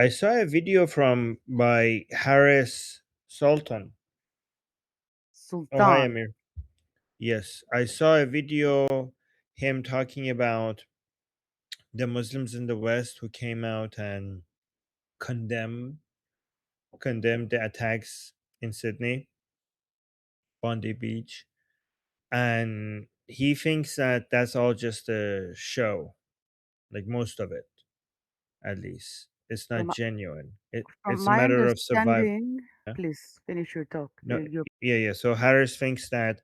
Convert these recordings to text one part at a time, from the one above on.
I saw a video by Harris Sultan. Oh, hi, Sultan. Amir. Yes, I saw a video him talking about the Muslims in the West who came out and condemned condemned the attacks in Sydney, Bondi Beach, and he thinks that that's all just a show, like most of it, at least. It's not From genuine. from It's a my matter of survival. understanding, please finish your talk. No, Your yeah. So Harris thinks that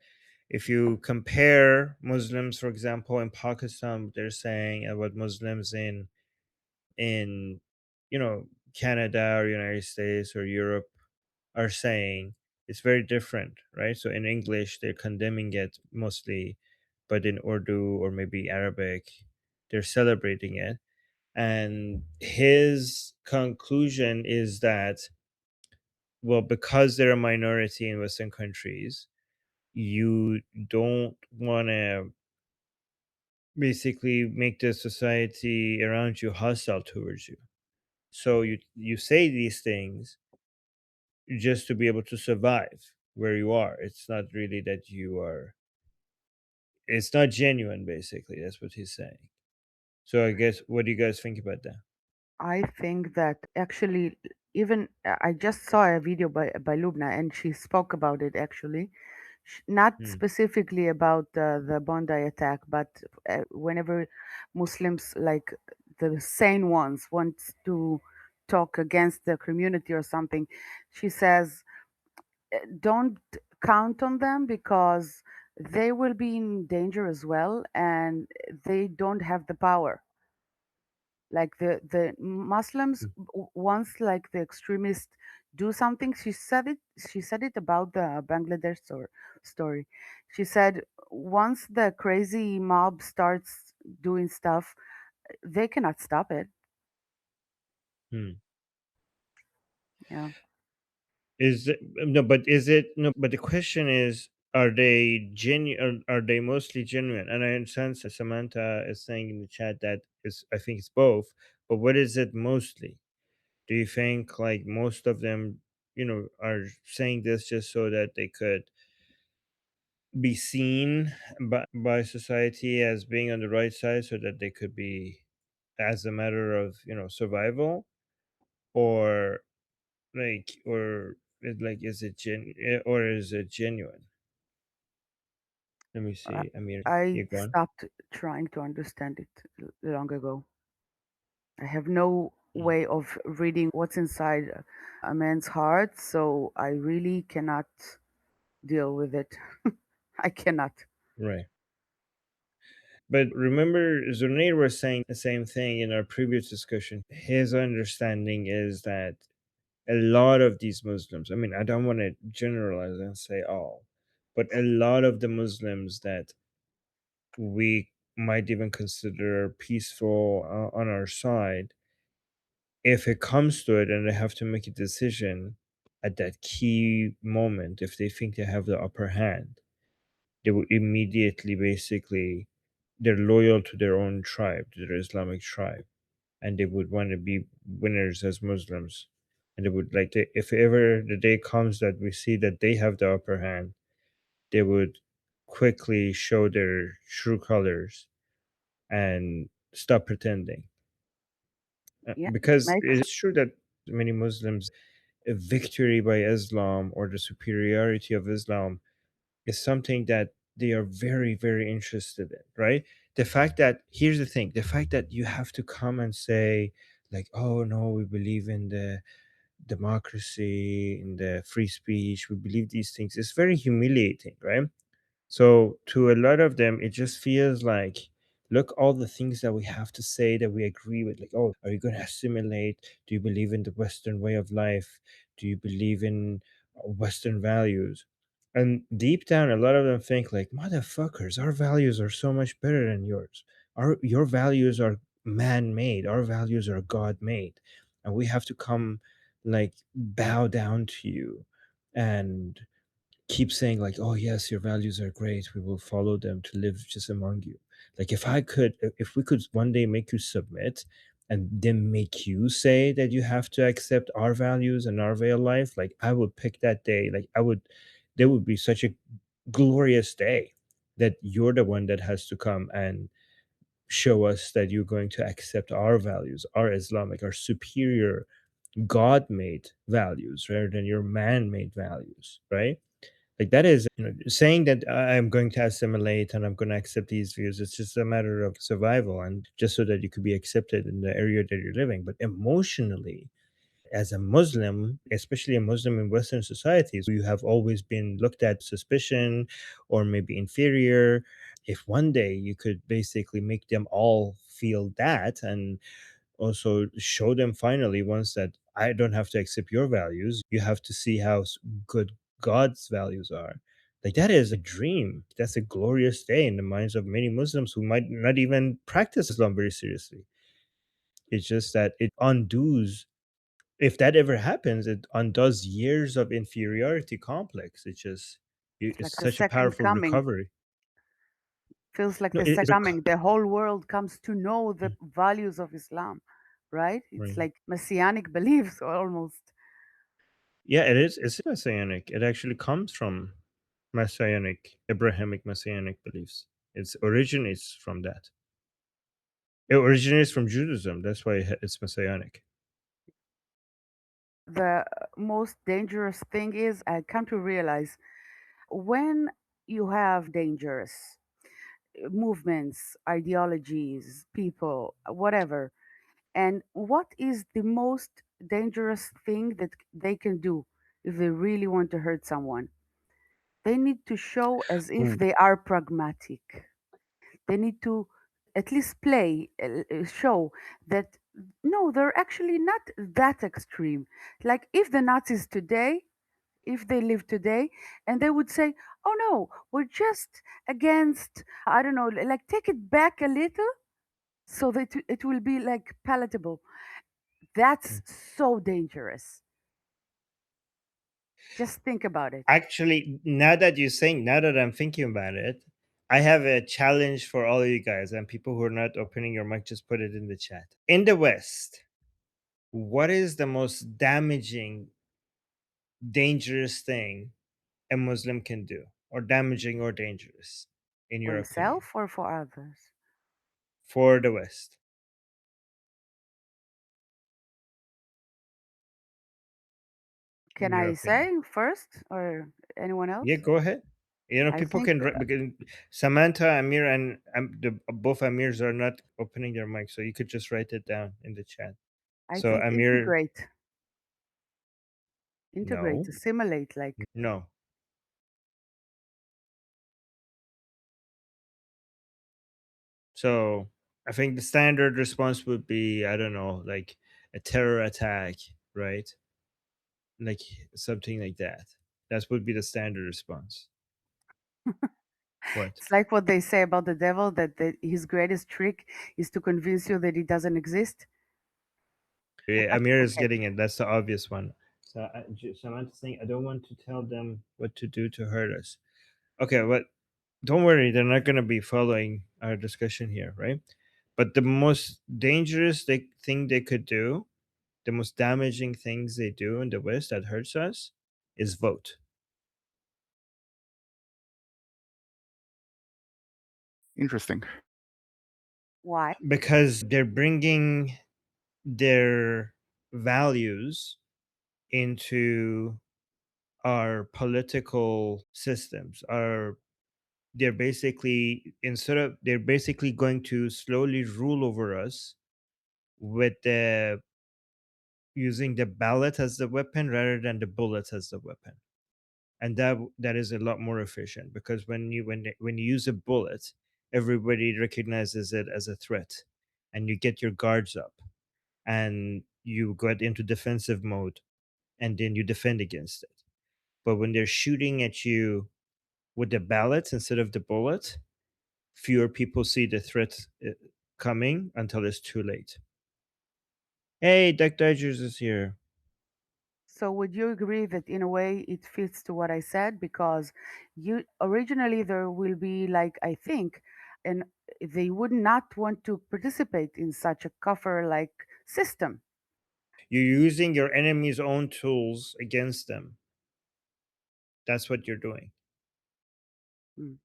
if you compare Muslims, for example, in Pakistan, what they're saying, and what Muslims in you know Canada or United States or Europe are saying, it's very different, right? So in English, they're condemning it mostly, but in Urdu or maybe Arabic, they're celebrating it. And his conclusion is that, well, because they're a minority in Western countries, you don't want to basically make the society around you hostile towards you. So you say these things just to be able to survive where you are. It's not really that you are. It's not genuine. Basically, that's what he's saying. So I guess, what do you guys think about that? I think that actually, even I just saw a video by Lubna, and she spoke about it actually, not Hmm. specifically about the Bondi attack, but whenever Muslims, like the sane ones, want to talk against the community or something, she says, don't count on them because they will be in danger as well, and they don't have the power. Like the Muslims, once like the extremists do something, she said it about the Bangladesh story. She said once the crazy mob starts doing stuff, they cannot stop it. Hmm. Yeah. Is it, no? But is it no? But the question is, are they genuine? Are they mostly genuine? And I understand Samantha is saying in the chat that is. I think it's both. But what is it mostly? Do you think like most of them, are saying this just so that they could be seen by society as being on the right side, so that they could be, as a matter of survival, or is it or is it genuine? Let me I, see. Amir, I you gone? stopped trying to understand it long ago. I have no Mm. way of reading what's inside a man's heart, so I really cannot deal with it. I cannot. Right. But remember, Zunair was saying the same thing in our previous discussion. His understanding is that a lot of these Muslims, I mean, I don't want to generalize and say all, but a lot of the Muslims that we might even consider peaceful on our side, if it comes to it and they have to make a decision at that key moment, if they think they have the upper hand, they will immediately basically, they're loyal to their own tribe, to their Islamic tribe, and they would want to be winners as Muslims. And they would like to, if ever the day comes that we see that they have the upper hand, they would quickly show their true colors and stop pretending. Yeah, Because makes it's true that many Muslims, a victory by Islam or the superiority of Islam is something that they are very, very interested in, right? The fact that, here's the thing, the fact that you have to come and say, like, oh no, we believe in the democracy, in the free speech, we believe these things, is very humiliating, right? So to a lot of them, it just feels like, look, all the things that we have to say that we agree with, like, oh, are you going to assimilate? Do you believe in the Western way of life? Do you believe in Western values? And deep down, a lot of them think like, motherfuckers, our values are so much better than yours. Your values are man-made. Our values are God-made, and we have to come, like, bow down to you and keep saying like, oh yes, your values are great, we will follow them to live just among you. Like, if we could one day make you submit, and then make you say that you have to accept our values and our way of life. Like, I would pick that day. Like, I would, there would be such a glorious day that you're the one that has to come and show us that you're going to accept our values, our Islamic, our superior God made values rather than your man made values, right? Like, that is, saying that I'm going to assimilate and I'm going to accept these views. It's just a matter of survival and just so that you could be accepted in the area that you're living. But emotionally, as a Muslim, especially a Muslim in Western societies, you have always been looked at suspicion or maybe inferior. If one day you could basically make them all feel that and also show them finally once that I don't have to accept your values, you have to see how good God's values are. Like, that is a dream. That's a glorious day in the minds of many Muslims who might not even practice Islam very seriously. It's just that it undoes, if that ever happens, it undoes years of inferiority complex. It's just, It's like it's the such a second powerful coming. recovery. Feels like No, the it's second coming. The whole world comes to know the values of Islam, right? It's right. like messianic beliefs almost. Yeah, it is. It's messianic. It actually comes from messianic, Abrahamic messianic beliefs. Its originates from that. It originates from Judaism. That's why it's messianic. The most dangerous thing is I come to realize when you have dangerous movements, ideologies, people, whatever, and what is the most dangerous thing that they can do if they really want to hurt someone? They need to show as if Mm. they are pragmatic. They need to at least show that no, they're actually not that extreme. Like if the Nazis today, if they live today, and they would say, oh no, we're just against, I don't know, like take it back a little so that it will be like palatable. That's Mm. so dangerous. Just think about it. Actually, now that I'm thinking about it, I have a challenge for all of you guys and people who are not opening your mic. Just put it in the chat. In the West, what is the most damaging, dangerous thing a Muslim can do, or damaging or dangerous, in For your opinion, himself or for others? for the West? In Can your I opinion? say first or anyone Yeah, else? go ahead. I People think can because Samantha, Amir, and both Amirs are not opening their mic, so you could just write it down in the chat. I So think Amir, integrate, no, assimilate, like no. So I think the standard response would be, I don't know, like a terror attack, right? Like something like that. That would be the standard response. What? it's like what they say about the devil that his greatest trick is to convince you that he doesn't exist. Yeah, Amir is Okay, getting it. That's the obvious one. So Samantha's saying, I don't want to tell them what to do to hurt us. Okay, but don't worry, they're not going to be following our discussion here, right? But the most dangerous thing they could do, the most damaging things they do in the West that hurts us, is vote. Interesting. why? Because they're bringing their values into our political systems. Our They're basically, they're basically going to slowly rule over us with the using the ballot as the weapon rather than the bullets as the weapon. And that is a lot more efficient, because when you use a bullet, everybody recognizes it as a threat, and you get your guards up, and you get into defensive mode, and then you defend against it. But when they're shooting at you with the ballot instead of the bullet, fewer people see the threat coming until it's too late. Hey, Duck Dodgers is here. So would you agree that in a way it fits to what I said? Because you originally there will be like I think, and they would not want to participate in such a kafir like system. You're using your enemy's own tools against them. That's what you're doing. Mm.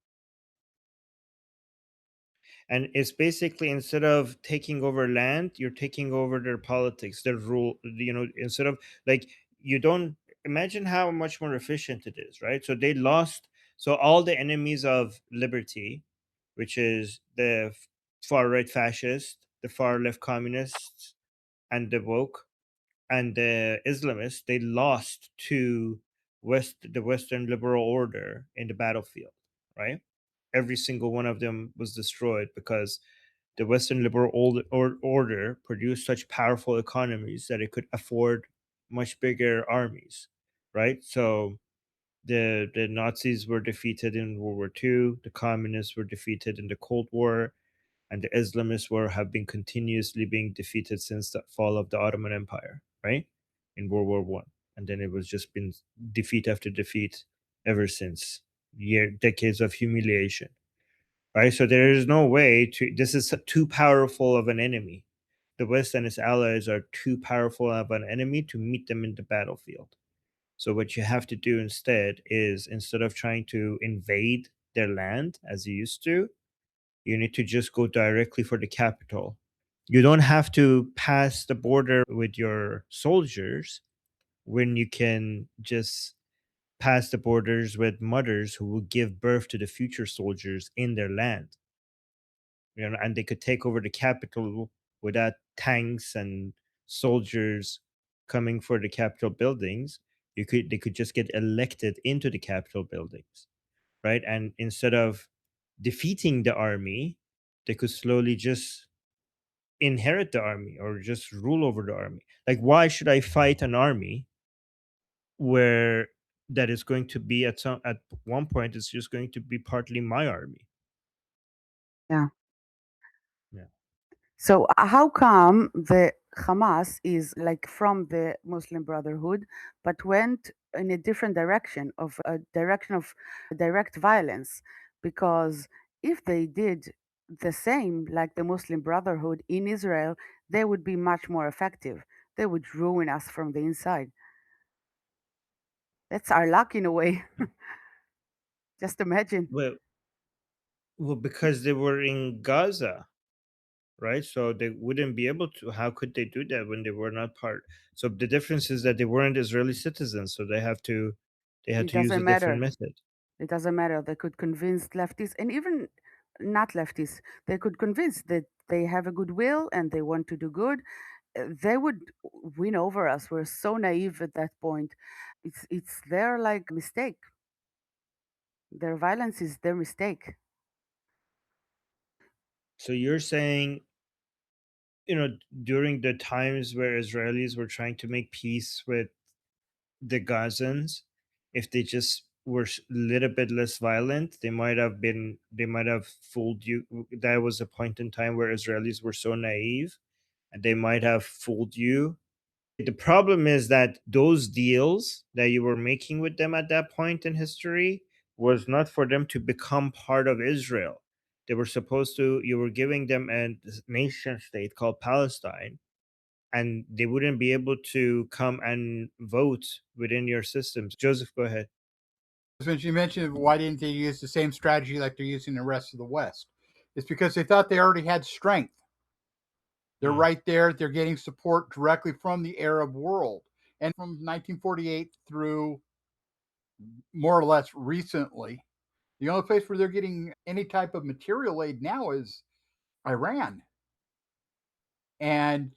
And it's basically, instead of taking over land, you're taking over their politics, their rule. Instead of, like, you don't imagine how much more efficient it is, right? So they lost. So all the enemies of liberty, which is the far right fascists, the far left communists, and the woke and the Islamists, they lost to the Western liberal order in the battlefield, right? Every single one of them was destroyed because the Western liberal order produced such powerful economies that it could afford much bigger armies, right? So the Nazis were defeated in World War II, the communists were defeated in the Cold War, and the Islamists have been continuously being defeated since the fall of the Ottoman Empire, right? In World War One, and then it was just been defeat after defeat ever since. Decades of humiliation, right? So there is no way to. This is too powerful of an enemy. The West and its allies are too powerful of an enemy to meet them in the battlefield. So what you have to do instead is, instead of trying to invade their land as you used to, you need to just go directly for the capital. You don't have to pass the border with your soldiers when you can just pass the borders with mothers who will give birth to the future soldiers in their land. And they could take over the capital without tanks and soldiers coming for the capitol buildings. They could just get elected into the capitol buildings, right? And instead of defeating the army, they could slowly just inherit the army or just rule over the army. Like, why should I fight an army where that is going to be at one point it's just going to be partly my army? Yeah. Yeah. So how come the Hamas is like from the Muslim Brotherhood, but went in a different direction, of a direction of direct violence? Because if they did the same like the Muslim Brotherhood in Israel, they would be much more effective. They would ruin us from the inside. That's our luck in a way. Just imagine. Well, because they were in Gaza, right? So they wouldn't be able to. How could they do that when they were not part? So the difference is that they weren't Israeli citizens, so they had It to use a doesn't different matter. method. It doesn't matter. They could convince leftists and even not leftists. They could convince that they have a goodwill and they want to do good. They would win over us. We're so naive at that point. It's their like mistake. Their violence is their mistake. So you're saying, during the times where Israelis were trying to make peace with the Gazans, if they just were a little bit less violent, they might have fooled you. That was a point in time where Israelis were so naive, and they might have fooled you. The problem is that those deals that you were making with them at that point in history was not for them to become part of Israel. They were supposed to, you were giving them a nation state called Palestine, and they wouldn't be able to come and vote within your systems. Joseph, go ahead. Since you mentioned why didn't they use the same strategy like they're using the rest of the West? It's because they thought they already had strength. They're Mm. right there. They're getting support directly from the Arab world. And from 1948 through more or less recently, the only place where they're getting any type of material aid now is Iran. And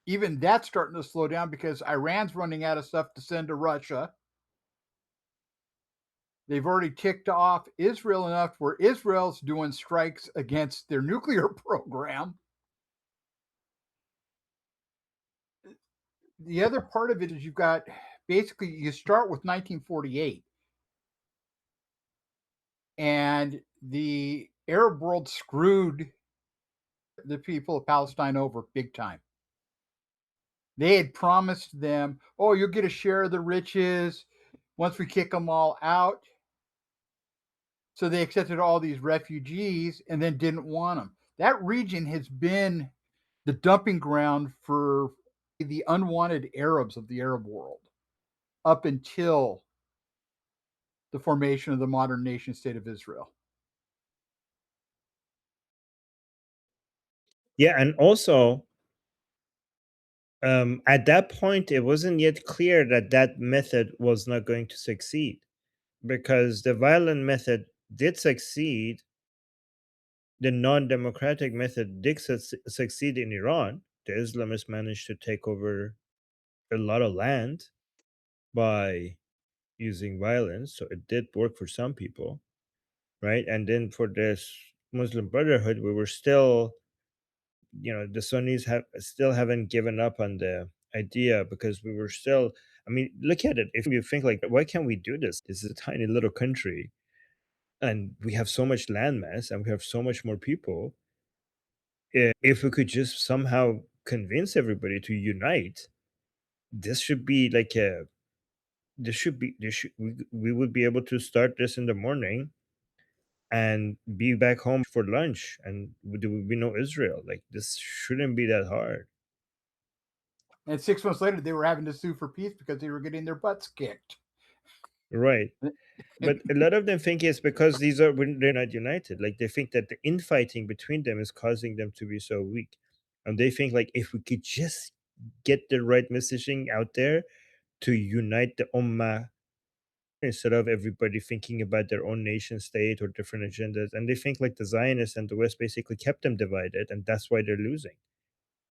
even that's starting to slow down because Iran's running out of stuff to send to Russia. They've already ticked off Israel enough where Israel's doing strikes against their nuclear program. The other part of it is you've got basically you start with 1948 and the Arab world screwed the people of Palestine over big time. They had promised them, oh, you'll get a share of the riches once we kick them all out. So they accepted all these refugees and then didn't want them. That region has been the dumping ground for the unwanted Arabs of the Arab world up until the formation of the modern nation state of Israel. Yeah, and also at that point, it wasn't yet clear that that method was not going to succeed, because the violent method did succeed. The non-democratic method did succeed in Iran. The Islamists managed to take over a lot of land by using violence, so it did work for some people, right? And then for this Muslim Brotherhood, we were still, the Sunnis have still haven't given up on the idea, because we were still. I mean, look at it. If you think like, why can't we do this? This is a tiny little country, and we have so much landmass, and we have so much more people. If we could just somehow convince everybody to unite, this should be like a. This should we would be able to start this in the morning and be back home for lunch, and there would be no Israel. Like, this shouldn't be that hard. And 6 months later, they were having to sue for peace because they were getting their butts kicked. Right. But a lot of them think it's because these are when they're not united. Like, they think that the infighting between them is causing them to be so weak. And they think like, if we could just get the right messaging out there to unite the ummah, instead of everybody thinking about their own nation state or different agendas. And they think like the Zionists and the West basically kept them divided, and that's why they're losing.